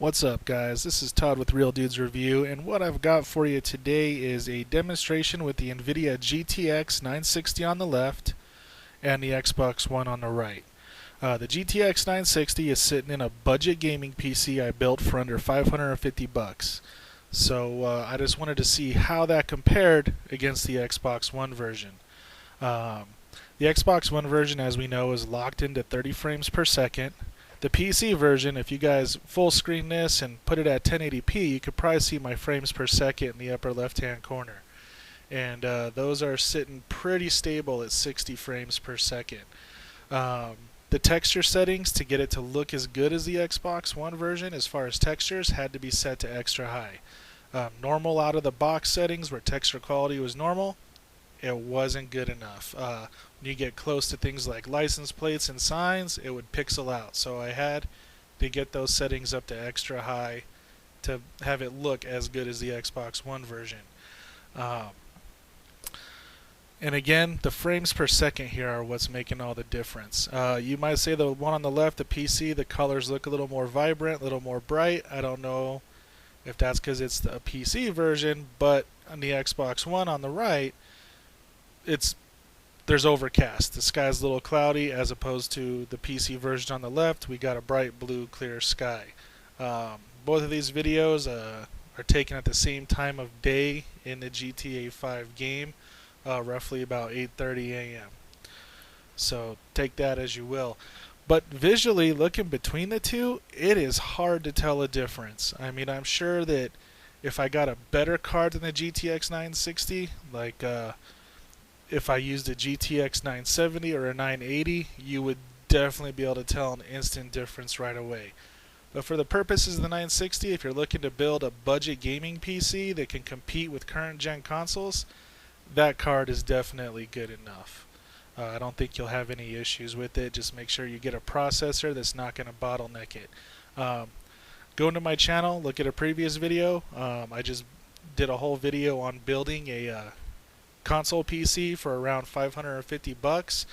What's up, guys? This is Todd with Real Dudes Review, and what I've got for you today is a demonstration with the Nvidia GTX 960 on the left and the Xbox One on the right. The GTX 960 is sitting in a budget gaming PC I built for under 550 bucks. So I just wanted to see how that compared against the Xbox One version. The Xbox One version, as we know, is locked into 30 frames per second. The PC version, if you guys full screen this and put it at 1080p, you could probably see my frames per second in the upper left hand corner. And those are sitting pretty stable at 60 frames per second. The texture settings to get it to look as good as the Xbox One version as far as textures had to be set to extra high. Normal out of the box settings where texture quality was normal, it wasn't good enough. When you get close to things like license plates and signs, it would pixel out. So I had to get those settings up to extra high to have it look as good as the Xbox One version. And again, the frames per second here are what's making all the difference. You might say the one on the left, the PC, the colors look a little more vibrant, a little more bright. I don't know if that's because it's a PC version, but on the Xbox One on the right, there's overcast. The sky's a little cloudy as opposed to the PC version on the left. We got a bright blue clear sky. Both of these videos are taken at the same time of day in the GTA 5 game, roughly about 8:30 a.m. So take that as you will. But visually, looking between the two, it is hard to tell a difference. I mean, I'm sure that if I got a better card than the GTX 960, like if I used a GTX 970 or a 980, you would definitely be able to tell an instant difference right away. But for the purposes of the 960, if you're looking to build a budget gaming PC that can compete with current gen consoles, that card is definitely good enough. I don't think you'll have any issues with it. Just make sure you get a processor that's not going to bottleneck it. Go into my channel, look at a previous video. I just did a whole video on building a console PC for around 550 bucks.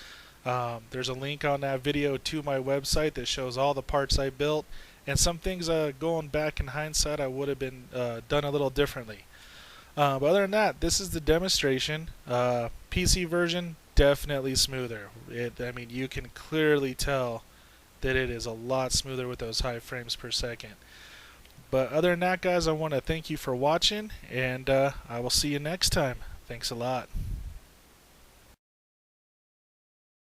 There's a link on that video to my website that shows all the parts I built, and some things going back in hindsight I would have been done a little differently. But other than that, this is the demonstration. PC version definitely smoother. I mean, you can clearly tell that it is a lot smoother with those high frames per second. But other than that, guys, I want to thank you for watching, and I will see you next time. Thanks a lot.